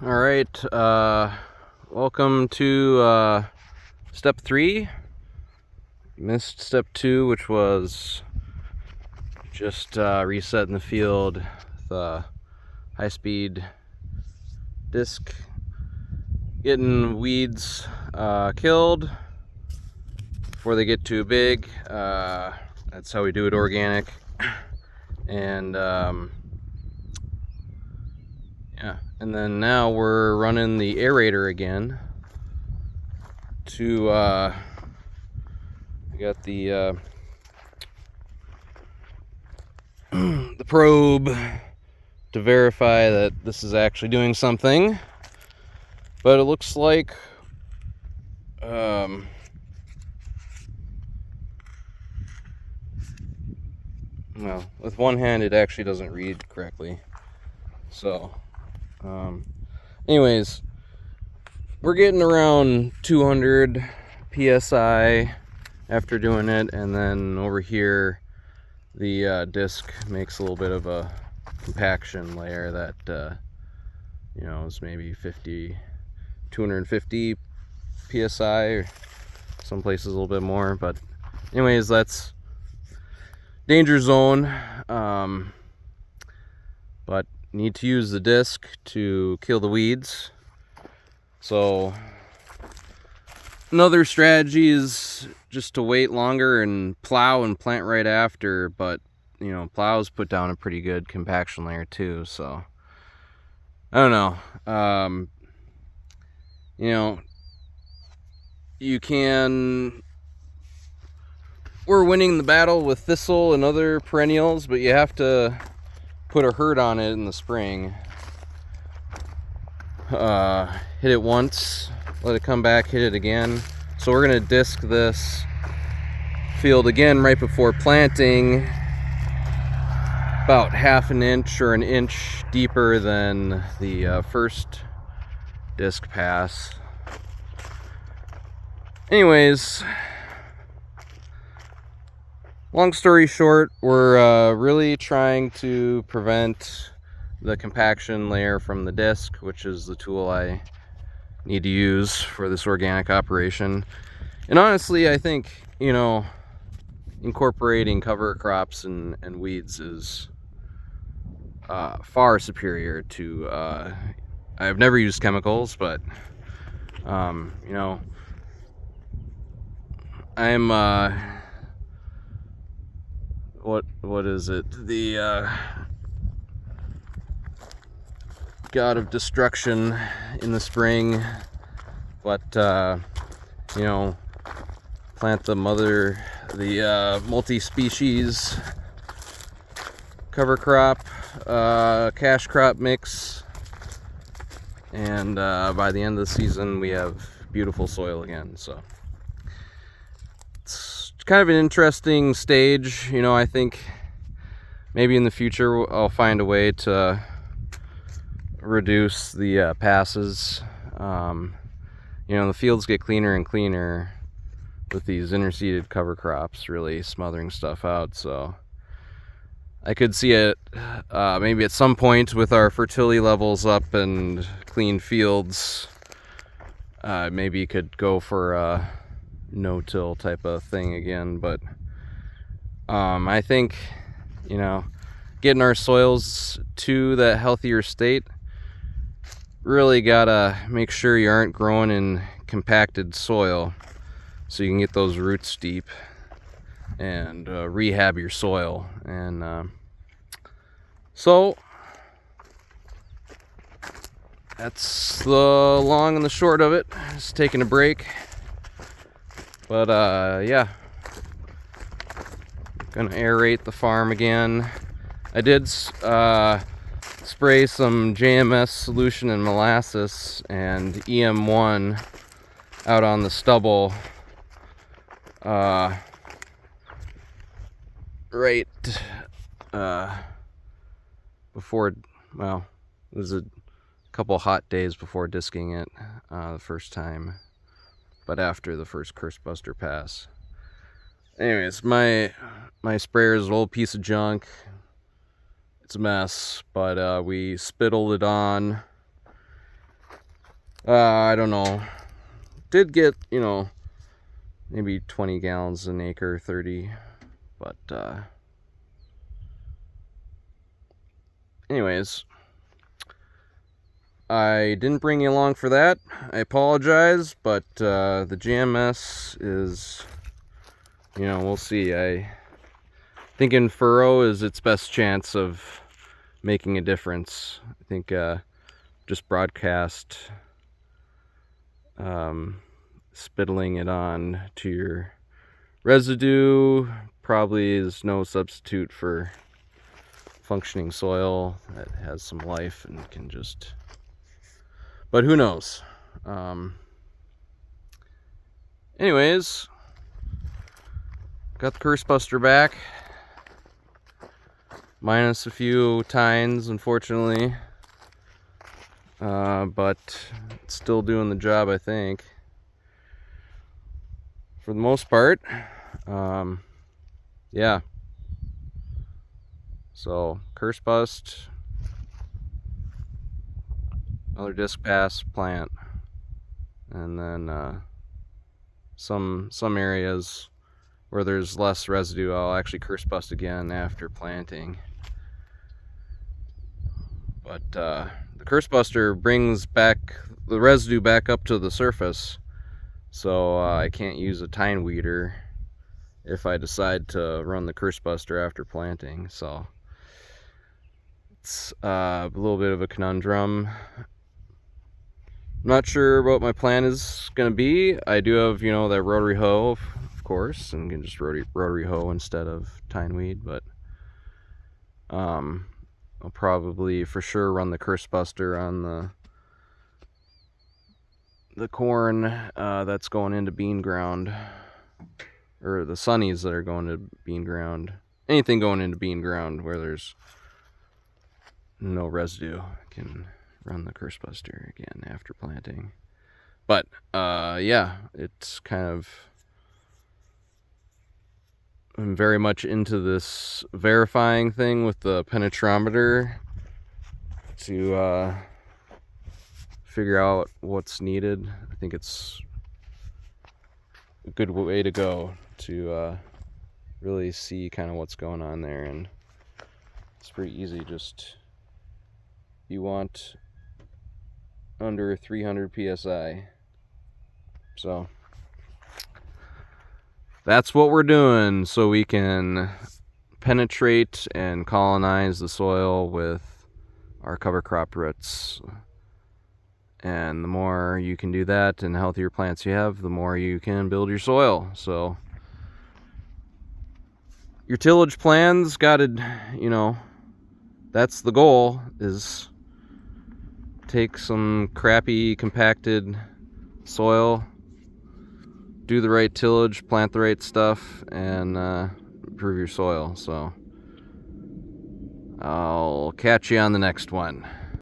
All right, welcome to step 3. Missed step 2, which was just resetting the field with a high-speed disc, getting weeds killed before they get too big. That's how we do it organic. And yeah, and then now we're running the aerator again to we got the the probe to verify that this is actually doing something, but it looks like well, with one hand it actually doesn't read correctly. So anyways, we're getting around 200 psi after doing it, and then over here the disc makes a little bit of a compaction layer that is maybe 250 psi, or some places a little bit more. But anyways, that's danger zone. But need to use the disc to kill the weeds. So another strategy is just to wait longer and plow and plant right after, but plows put down a pretty good compaction layer too. So I don't know. We're winning the battle with thistle and other perennials, but you have to put a hurt on it in the spring. Hit it once, let it come back, hit it again. So we're gonna disc this field again right before planting, about half an inch or an inch deeper than the first disc pass. Anyways, long story short, we're really trying to prevent the compaction layer from the disc, which is the tool I need to use for this organic operation. And honestly, I think incorporating cover crops and weeds is far superior to I've never used chemicals, but I'm what is it, the god of destruction in the spring, but plant the multi-species cover crop, cash crop mix, and by the end of the season we have beautiful soil again. So it's kind of an interesting stage. I think maybe in the future I'll find a way to reduce the passes. The fields get cleaner and cleaner with these interseeded cover crops really smothering stuff out. So I could see it maybe at some point with our fertility levels up and clean fields, maybe you could go for a no-till type of thing again. But I think getting our soils to that healthier state, really gotta make sure you aren't growing in compacted soil, so you can get those roots deep and rehab your soil. And so that's the long and the short of it. Just taking a break, but yeah, gonna aerate the farm again. I did spray some JMS solution and molasses and EM1 out on the stubble right before, well, it was a couple hot days before disking it the first time, but after the first curse buster pass. Anyways, my sprayer is an old piece of junk. It's a mess, but we spittled it on I don't know. Did get, maybe 20 gallons an acre, 30. But, anyways, I didn't bring you along for that. I apologize, but the GMS is, we'll see. I think in furrow is its best chance of making a difference. I think just broadcast spittling it on to your residue probably is no substitute for functioning soil that has some life and can just, but who knows. Anyways, got the Curse Buster back, minus a few tines unfortunately, but it's still doing the job, I think, for the most part. Yeah, so Curse Bust, another disc pass plant, and then some areas where there's less residue I'll actually Curse Bust again after planting. But the Curse Buster brings back the residue back up to the surface, so I can't use a tine weeder if I decide to run the Curse Buster after planting. So it's a little bit of a conundrum. I'm not sure what my plan is going to be. I do have, that rotary hoe, of course, and can just rotary hoe instead of tine weed, but I'll probably for sure run the Curse Buster on the corn that's going into bean ground, or the sunnies that are going to bean ground. Anything going into bean ground where there's no residue, can run the Curse Buster again after planting. But yeah, it's kind of, I'm very much into this verifying thing with the penetrometer to figure out what's needed. I think it's a good way to go to really see kind of what's going on there, and it's pretty easy. Just, you want under 300 psi. So that's what we're doing, so we can penetrate and colonize the soil with our cover crop roots. And the more you can do that and the healthier plants you have, the more you can build your soil. So your tillage plans gotta, that's the goal, is take some crappy compacted soil, do the right tillage, plant the right stuff, and improve your soil. So I'll catch you on the next one.